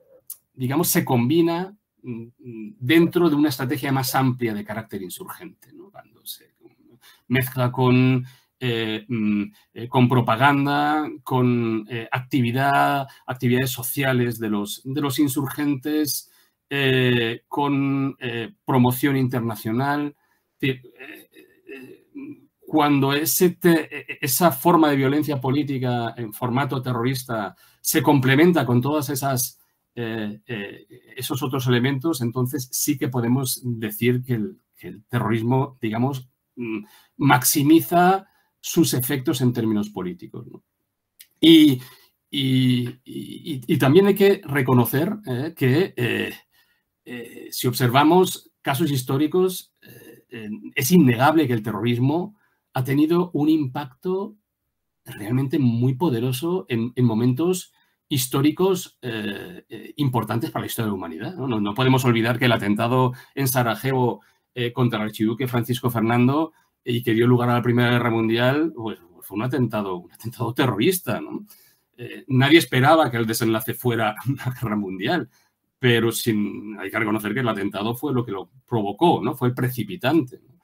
S2: combina dentro de una estrategia más amplia de carácter insurgente, ¿no? Cuando se mezcla con propaganda, con actividades sociales de los insurgentes, con promoción internacional. Cuando esa forma de violencia política en formato terrorista se complementa con todas esos otros elementos, entonces sí que podemos decir que el terrorismo, digamos, maximiza sus efectos en términos políticos, ¿no? Y también hay que reconocer que si observamos casos históricos, es innegable que el terrorismo ha tenido un impacto realmente muy poderoso en momentos históricos importantes para la historia de la humanidad, ¿no? No podemos olvidar que el atentado en Sarajevo contra el archiduque Francisco Fernando y que dio lugar a la Primera Guerra Mundial, pues, fue un atentado terrorista, ¿no? Nadie esperaba que el desenlace fuera una guerra mundial, pero hay que reconocer que el atentado fue lo que lo provocó, ¿no? Fue precipitante, ¿no?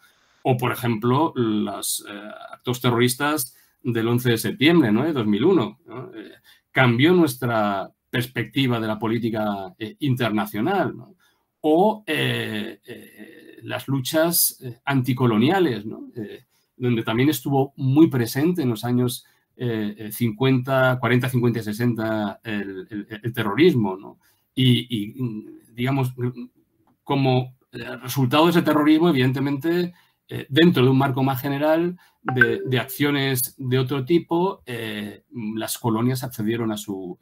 S2: O, por ejemplo, los actos terroristas del 11 de septiembre, ¿no? De 2001, ¿no? Cambió nuestra perspectiva de la política internacional, ¿no? O las luchas anticoloniales, ¿no? Donde también estuvo muy presente en los años 40, 50 y 60 el terrorismo, ¿no? Y, digamos, como resultado de ese terrorismo, evidentemente, dentro de un marco más general de acciones de otro tipo, las colonias accedieron a su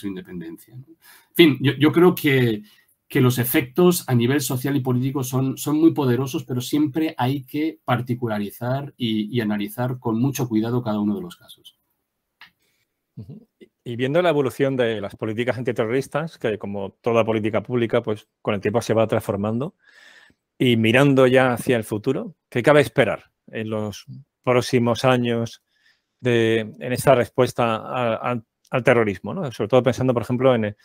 S2: independencia, ¿no? En fin, yo creo que los efectos a nivel social y político son muy poderosos, pero siempre hay que particularizar y analizar con mucho cuidado cada uno de los casos.
S1: Y viendo la evolución de las políticas antiterroristas, que como toda política pública, pues con el tiempo se va transformando, y mirando ya hacia el futuro, ¿qué cabe esperar en los próximos años en esta respuesta al terrorismo, ¿no? Sobre todo pensando, por ejemplo, en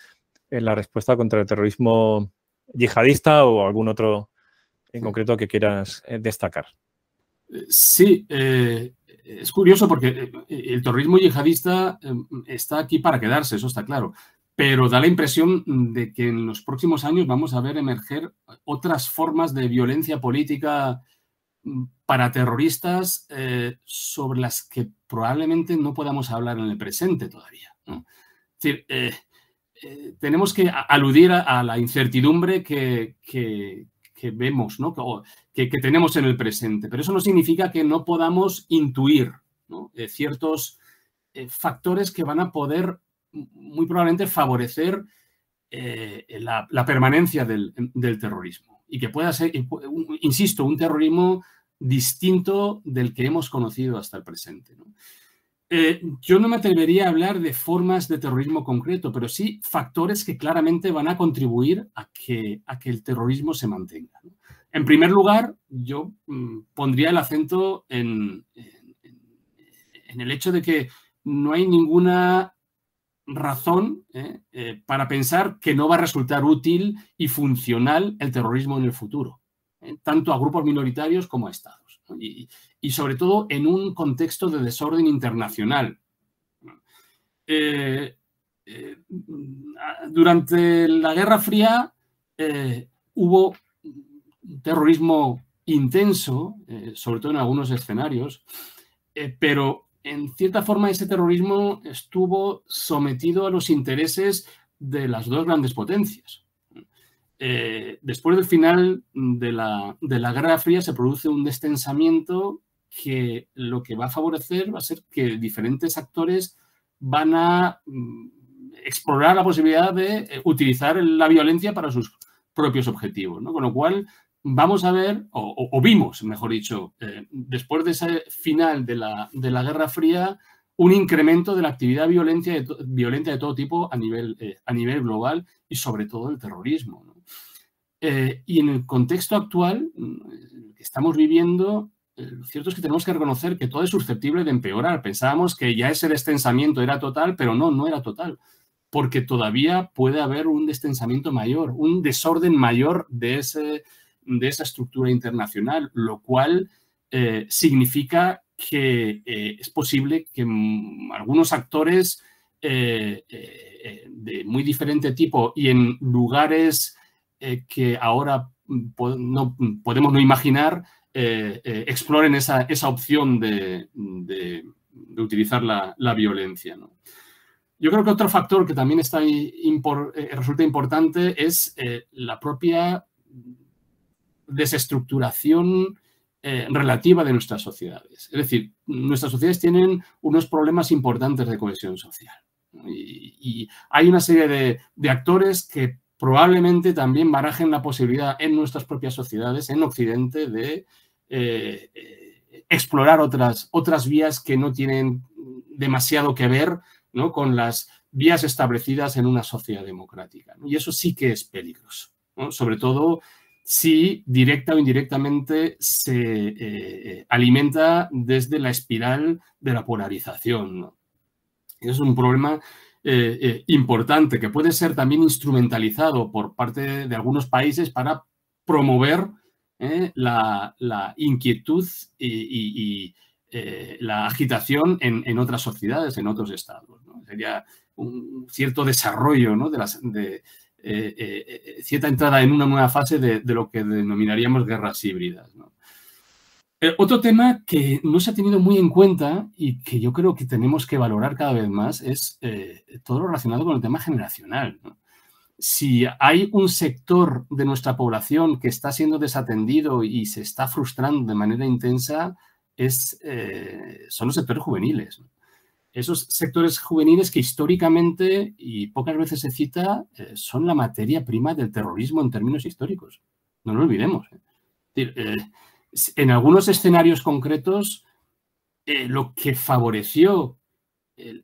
S1: la respuesta contra el terrorismo yihadista o algún otro en concreto que quieras destacar.
S2: Sí, es curioso porque el terrorismo yihadista está aquí para quedarse, eso está claro, pero da la impresión de que en los próximos años vamos a ver emerger otras formas de violencia política para terroristas sobre las que probablemente no podamos hablar en el presente todavía, ¿no? Es decir, tenemos que aludir a la incertidumbre que vemos, ¿no? que tenemos en el presente, pero eso no significa que no podamos intuir, ¿no? Ciertos factores que van a poder muy probablemente favorecer la permanencia del terrorismo y que pueda ser, insisto, un terrorismo distinto del que hemos conocido hasta el presente, ¿no? Yo no me atrevería a hablar de formas de terrorismo concreto, pero sí factores que claramente van a contribuir a que el terrorismo se mantenga, ¿no? En primer lugar, yo pondría el acento en el hecho de que no hay ninguna razón para pensar que no va a resultar útil y funcional el terrorismo en el futuro, tanto a grupos minoritarios como a estados, ¿no? Y sobre todo en un contexto de desorden internacional. Durante la Guerra Fría hubo terrorismo intenso, sobre todo en algunos escenarios, pero en cierta forma ese terrorismo estuvo sometido a los intereses de las dos grandes potencias. Después del final de la Guerra Fría se produce un destensamiento que lo que va a favorecer va a ser que diferentes actores van a explorar la posibilidad de utilizar la violencia para sus propios objetivos, ¿no? Con lo cual vamos a ver, o vimos, mejor dicho, después de ese final de la Guerra Fría, un incremento de la actividad violenta de todo tipo a nivel global y sobre todo el terrorismo, ¿no? Y en el contexto actual que estamos viviendo, lo cierto es que tenemos que reconocer que todo es susceptible de empeorar. Pensábamos que ya ese destensamiento era total, pero no era total. porque todavía puede haber un destensamiento mayor, un desorden mayor de esa estructura internacional, lo cual significa que es posible que algunos actores de muy diferente tipo y en lugares que ahora podemos no imaginar, exploren esa opción de utilizar la violencia, ¿no? Yo creo que otro factor que también resulta importante es la propia desestructuración relativa de nuestras sociedades. Es decir, nuestras sociedades tienen unos problemas importantes de cohesión social. Y hay una serie de actores que probablemente también barajen la posibilidad en nuestras propias sociedades, en Occidente, de explorar otras vías que no tienen demasiado que ver, ¿no?, con las vías establecidas en una sociedad democrática, ¿no? Y eso sí que es peligroso, ¿no? Sobre todo si directa o indirectamente se alimenta desde la espiral de la polarización, ¿no? Eso es un problema importante que puede ser también instrumentalizado por parte de algunos países para promover la inquietud y la agitación en otras sociedades, en otros estados, ¿no? Sería un cierto desarrollo, ¿no?, cierta entrada en una nueva fase de lo que denominaríamos guerras híbridas, ¿no? Otro tema que no se ha tenido muy en cuenta y que yo creo que tenemos que valorar cada vez más es todo lo relacionado con el tema generacional, ¿no? Si hay un sector de nuestra población que está siendo desatendido y se está frustrando de manera intensa, son los sectores juveniles, ¿no? Esos sectores juveniles que históricamente, y pocas veces se cita, son la materia prima del terrorismo en términos históricos. No lo olvidemos. Es decir, en algunos escenarios concretos, lo que favoreció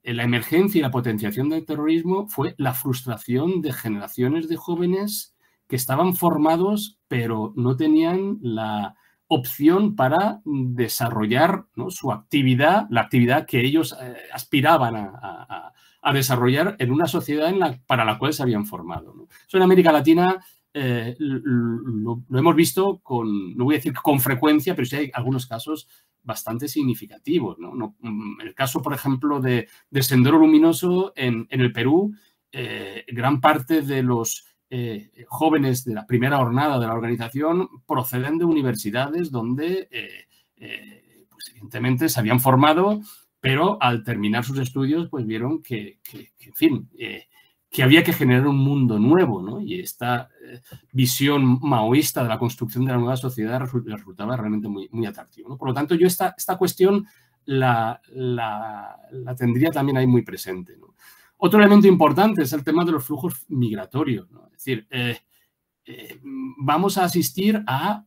S2: la emergencia y la potenciación del terrorismo fue la frustración de generaciones de jóvenes que estaban formados, pero no tenían la opción para desarrollar, ¿no?, su actividad, la actividad que ellos aspiraban a desarrollar en una sociedad para la cual se habían formado, ¿no? Eso en América Latina lo hemos visto no voy a decir con frecuencia, pero sí hay algunos casos bastante significativos, ¿no? El caso, por ejemplo, de Sendero Luminoso en el Perú, gran parte de los jóvenes de la primera jornada de la organización proceden de universidades donde, pues evidentemente, se habían formado, pero al terminar sus estudios, pues vieron que en fin, que había que generar un mundo nuevo, ¿no? Y esta visión maoísta de la construcción de la nueva sociedad resultaba realmente muy, muy atractivo, ¿no? Por lo tanto, yo esta cuestión la tendría también ahí muy presente, ¿no? Otro elemento importante es el tema de los flujos migratorios, ¿no? Es decir, vamos a asistir a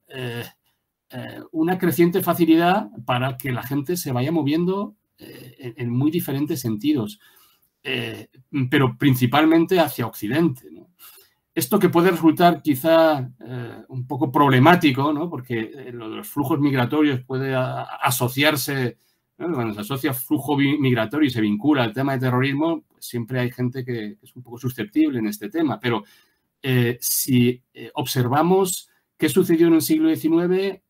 S2: una creciente facilidad para que la gente se vaya moviendo en muy diferentes sentidos, pero principalmente hacia Occidente, ¿no? Esto que puede resultar quizá un poco problemático, ¿no?, porque lo de los flujos migratorios puede asociarse, ¿no? Cuando se asocia flujo migratorio y se vincula al tema de terrorismo, pues siempre hay gente que es un poco susceptible en este tema. Pero si observamos qué sucedió en el siglo XIX,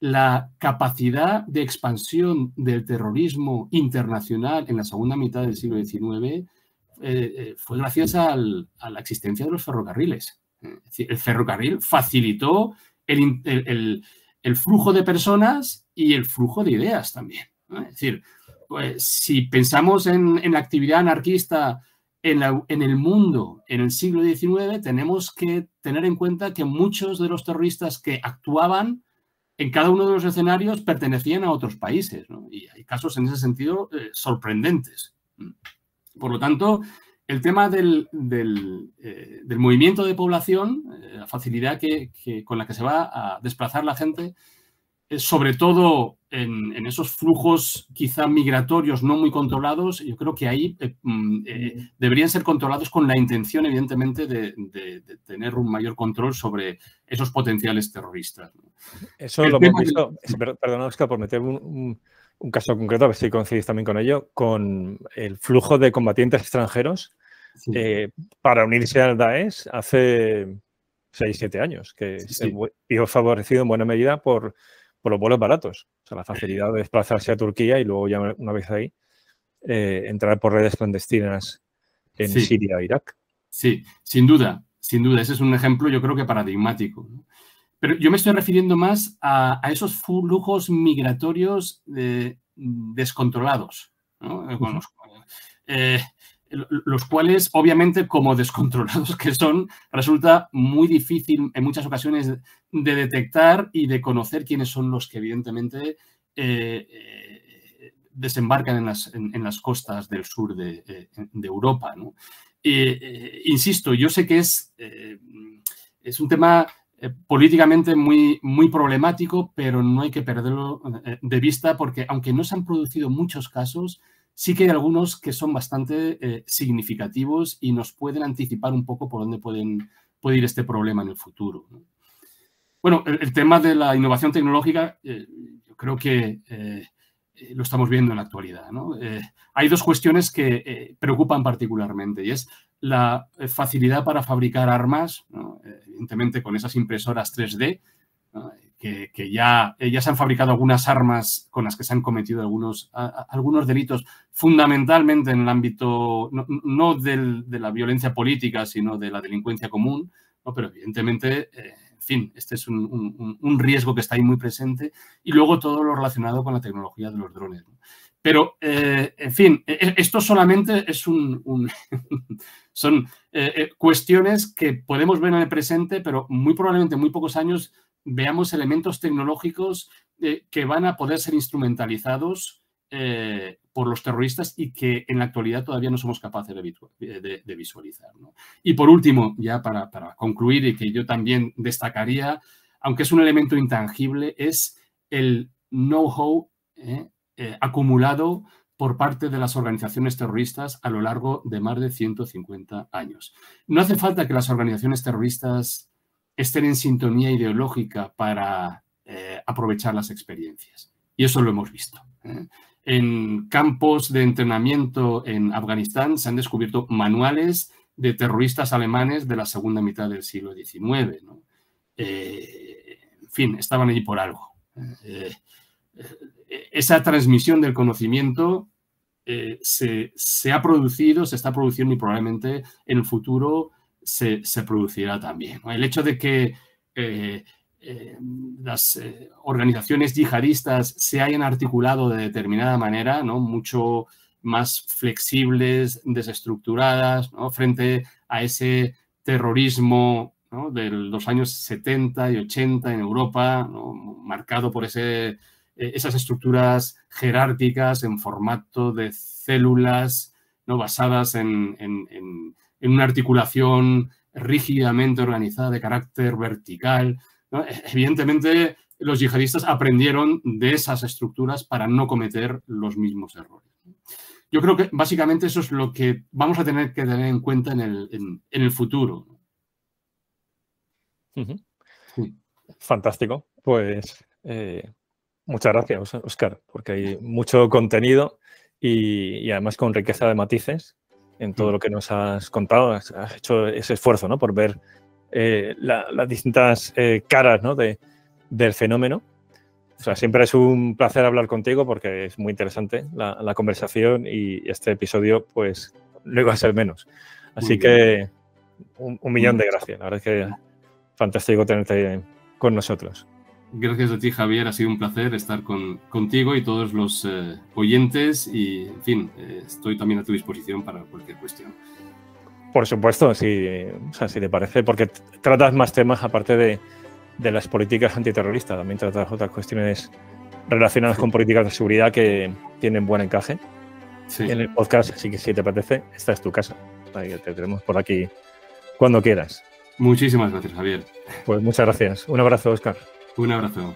S2: la capacidad de expansión del terrorismo internacional en la segunda mitad del siglo XIX fue gracias a la existencia de los ferrocarriles. Es decir, el ferrocarril facilitó el flujo de personas y el flujo de ideas también, ¿no? Es decir, pues, si pensamos en la actividad anarquista en el mundo en el siglo XIX, tenemos que tener en cuenta que muchos de los terroristas que actuaban en cada uno de los escenarios pertenecían a otros países, ¿no? Y hay casos en ese sentido sorprendentes. Por lo tanto, el tema del movimiento de población, la facilidad con la que se va a desplazar la gente, sobre todo en esos flujos quizá migratorios no muy controlados, yo creo que ahí deberían ser controlados con la intención, evidentemente, de tener un mayor control sobre esos potenciales terroristas, ¿no?
S1: Eso lo hemos visto, perdona, Óscar, por meter un caso concreto, a ver si coincidís también con ello, con el flujo de combatientes extranjeros para unirse al Daesh hace 6-7 años, que se vio favorecido en buena medida por los vuelos baratos. O sea, la facilidad de desplazarse a Turquía y luego ya una vez ahí entrar por redes clandestinas en Siria e Irak.
S2: Sí, sin duda, sin duda. Ese es un ejemplo, yo creo que paradigmático, ¿no? Pero yo me estoy refiriendo más a esos flujos migratorios descontrolados, ¿no? Los cuales, obviamente, como descontrolados que son, resulta muy difícil en muchas ocasiones de detectar y de conocer quiénes son los que, evidentemente, desembarcan en las costas del sur de Europa, ¿no? Insisto, yo sé que es un tema políticamente muy, muy problemático, pero no hay que perderlo de vista porque, aunque no se han producido muchos casos, sí que hay algunos que son bastante significativos y nos pueden anticipar un poco por dónde puede ir este problema en el futuro, ¿no? Bueno, el tema de la innovación tecnológica, yo creo que lo estamos viendo en la actualidad, ¿no? Hay dos cuestiones que preocupan particularmente y es la facilidad para fabricar armas, ¿no? Evidentemente con esas impresoras 3D, ¿no? que ya se han fabricado algunas armas con las que se han cometido algunos delitos, fundamentalmente en el ámbito no de la violencia política, sino de la delincuencia común, ¿no? Pero evidentemente, en fin, este es un riesgo que está ahí muy presente. Y luego todo lo relacionado con la tecnología de los drones, ¿no? Pero, en fin, esto solamente es son cuestiones que podemos ver en el presente, pero muy probablemente en muy pocos años veamos elementos tecnológicos que van a poder ser instrumentalizados por los terroristas y que en la actualidad todavía no somos capaces de visualizar, ¿no? Y por último, ya para concluir, y que yo también destacaría, aunque es un elemento intangible, es el know-how acumulado por parte de las organizaciones terroristas a lo largo de más de 150 años. No hace falta que las organizaciones terroristas estén en sintonía ideológica para aprovechar las experiencias. Y eso lo hemos visto. En campos de entrenamiento en Afganistán se han descubierto manuales de terroristas alemanes de la segunda mitad del siglo XIX, ¿no? En fin, estaban allí por algo. Esa transmisión del conocimiento se ha producido, se está produciendo y probablemente en el futuro se producirá también, ¿no? El hecho de que las organizaciones yihadistas se hayan articulado de determinada manera, ¿no? Mucho más flexibles, desestructuradas, ¿no? Frente a ese terrorismo, ¿no? De los años 70 y 80 en Europa, ¿no? Marcado por esas estructuras jerárquicas en formato de células, ¿no? Basadas en una articulación rígidamente organizada de carácter vertical, ¿no? Evidentemente, los yihadistas aprendieron de esas estructuras para no cometer los mismos errores. Yo creo que básicamente eso es lo que vamos a tener que tener en cuenta en el futuro.
S1: Sí. Fantástico. Pues muchas gracias, Óscar, porque hay mucho contenido y además con riqueza de matices en todo lo que nos has contado. Has hecho ese esfuerzo, ¿no? Por ver las distintas caras, ¿no? del fenómeno. O sea, siempre es un placer hablar contigo porque es muy interesante la conversación y este episodio, pues, no iba a ser menos. Así que un millón de gracias. La verdad es que fantástico tenerte con nosotros.
S2: Gracias a ti, Javier. Ha sido un placer estar contigo y todos los oyentes y, en fin, estoy también a tu disposición para cualquier cuestión.
S1: Por supuesto, sí, o sea, si te parece, porque tratas más temas aparte de las políticas antiterroristas, también tratas otras cuestiones relacionadas con políticas de seguridad que tienen buen encaje en el podcast, así que si te parece, esta es tu casa. Te tenemos por aquí cuando quieras.
S2: Muchísimas gracias, Javier.
S1: Pues muchas gracias. Un abrazo, Óscar.
S2: Un abrazo.